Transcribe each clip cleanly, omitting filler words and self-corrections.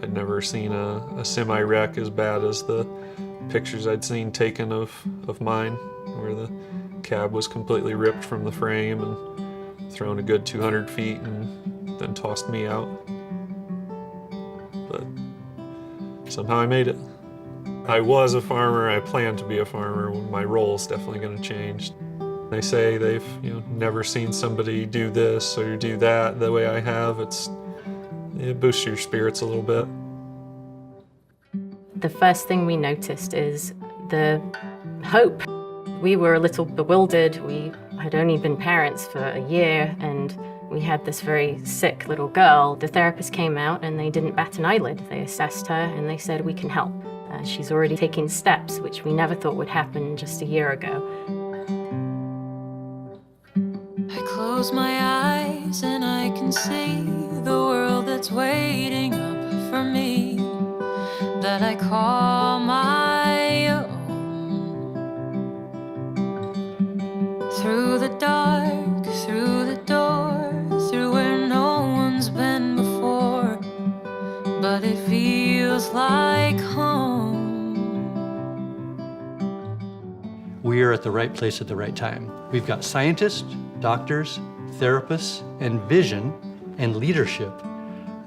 I'd never seen a semi-wreck as bad as the pictures I'd seen taken of mine, where the cab was completely ripped from the frame and thrown a good 200 feet and then tossed me out. But somehow I made it. I was a farmer, I planned to be a farmer. My role's definitely going to change. They say they've never seen somebody do this or do that the way I have. It boosts your spirits a little bit. The first thing we noticed is the hope. We were a little bewildered. We had only been parents for a year and we had this very sick little girl. The therapist came out and they didn't bat an eyelid. They assessed her and they said, we can help. She's already taking steps, which we never thought would happen just a year ago. I close my eyes and I can see the world that's waiting up for me, that I call my own. Through the dark, through the door, through where no one's been before, but it feels like home. We are at the right place at the right time. We've got scientists, doctors, therapists, and vision and leadership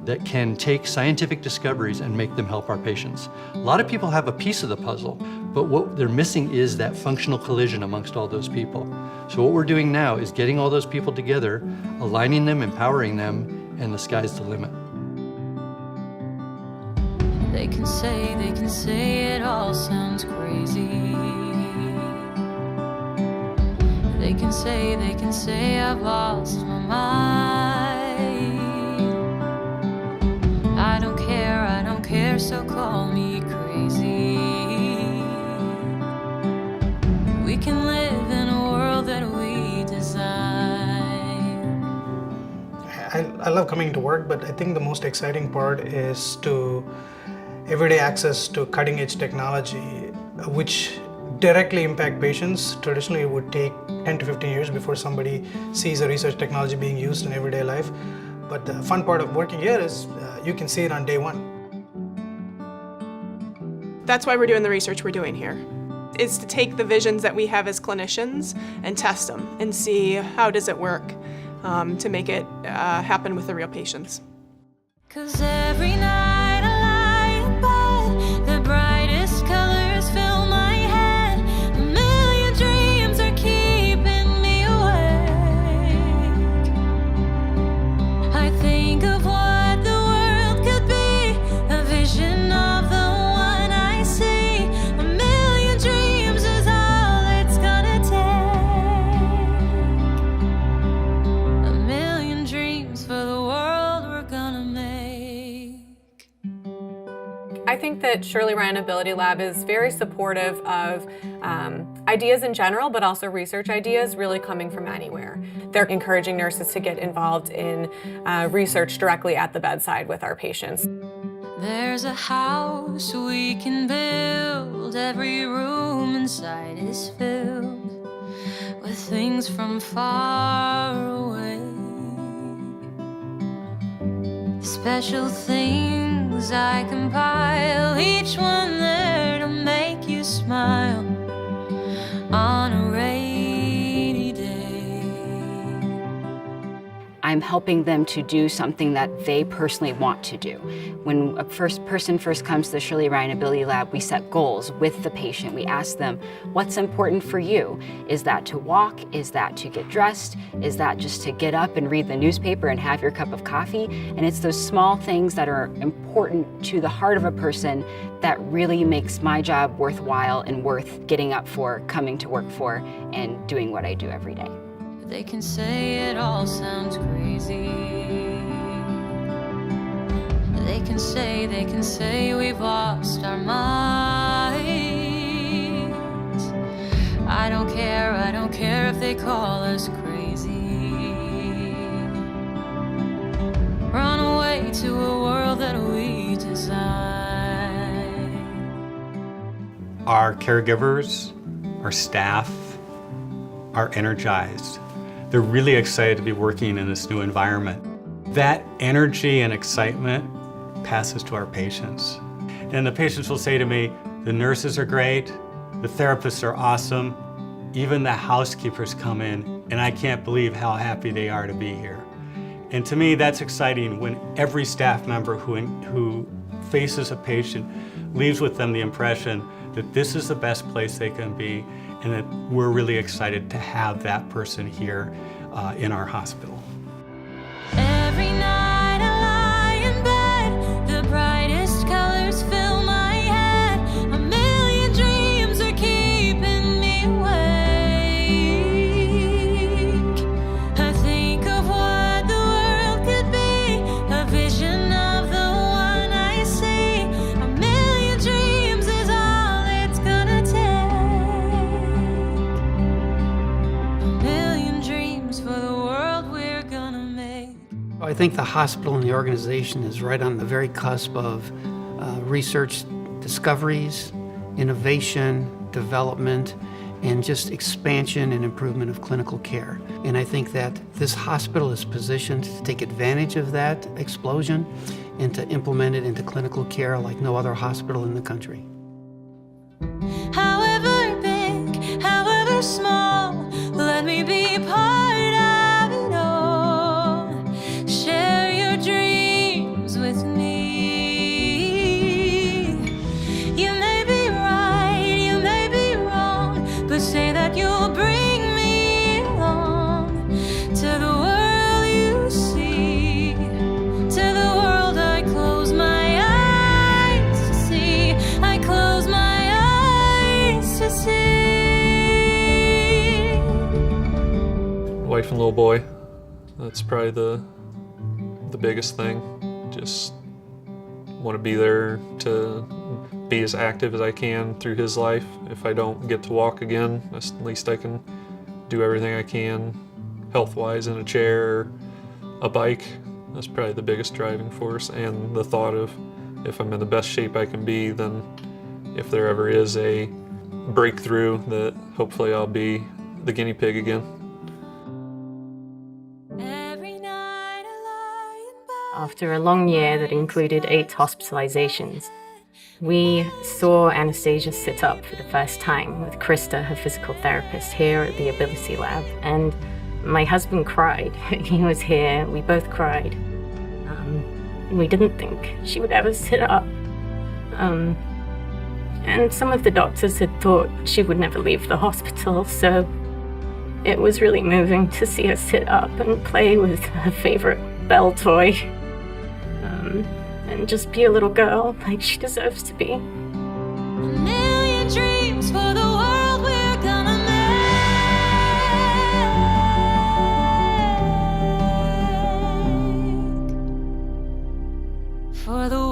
that can take scientific discoveries and make them help our patients. A lot of people have a piece of the puzzle, but what they're missing is that functional collision amongst all those people. So what we're doing now is getting all those people together, aligning them, empowering them, and the sky's the limit. They can say it all sounds crazy. They can say I've lost my mind. I don't care, so call me crazy. We can live in a world that we design. I love coming to work, but I think the most exciting part is everyday access to cutting-edge technology, which directly impact patients. Traditionally, it would take 10 to 15 years before somebody sees a research technology being used in everyday life. But the fun part of working here is you can see it on day one. That's why we're doing the research we're doing here, is to take the visions that we have as clinicians and test them and see how does it work to make it happen with the real patients. 'Cause every night I lie in bed, the brightest colors fill my head. A million dreams are keeping me awake. I think of what the world could be, a vision of the one I see. A million dreams is all it's gonna take. A million dreams for the world we're gonna make. I think that Shirley Ryan AbilityLab is very supportive of ideas in general, but also research ideas really coming from anywhere. They're encouraging nurses to get involved in research directly at the bedside with our patients. There's a house we can build, every room inside is filled with things from far away. Special things I compile, each one there to make you smile on a rainy day. I'm helping them to do something that they personally want to do. When a person first comes to the Shirley Ryan AbilityLab, we set goals with the patient. We ask them, what's important for you? Is that to walk? Is that to get dressed? Is that just to get up and read the newspaper and have your cup of coffee? And it's those small things that are important to the heart of a person that really makes my job worthwhile and worth getting up for, coming to work for, and doing what I do every day. They can say it all sounds crazy. They can say we've lost our minds. I don't care if they call us crazy. Run away to a world that we design. Our caregivers, our staff are energized. They're really excited to be working in this new environment. That energy and excitement passes to our patients. And the patients will say to me, the nurses are great, the therapists are awesome, even the housekeepers come in, and I can't believe how happy they are to be here. And to me, that's exciting when every staff member who faces a patient leaves with them the impression that this is the best place they can be, and that we're really excited to have that person here in our hospital. Every night I lie in bed, the brightest colors fill my head. A million dreams are keeping me awake. I think of what the world could be, a vision of the one I see. A million dreams is all it's gonna take. A million dreams for the world we're gonna make. I think the hospital and the organization is right on the very cusp of research discoveries, innovation, development, and just expansion and improvement of clinical care. And I think that this hospital is positioned to take advantage of that explosion and to implement it into clinical care like no other hospital in the country. However big, however small, let me be part of it all. Share your dreams with me. You may be right, you may be wrong, but say that you'll bring me along to the world you see, to the world I close my eyes to see. I close my eyes to see. Wife and little boy, that's probably the biggest thing. Just want to be there to be as active as I can through his life. If I don't get to walk again, at least I can do everything I can health-wise in a chair or a bike. That's probably the biggest driving force, and the thought of if I'm in the best shape I can be, then if there ever is a breakthrough, that hopefully I'll be the guinea pig again. Every night I lie in bed. After a long year that included 8 hospitalizations, we saw Anastasia sit up for the first time with Krista, her physical therapist, here at the AbilityLab. And my husband cried. He was here. We both cried. We didn't think she would ever sit up. And some of the doctors had thought she would never leave the hospital, so it was really moving to see her sit up and play with her favorite bell toy. And just be a little girl like she deserves to be. A million dreams for the world we're gonna make. For the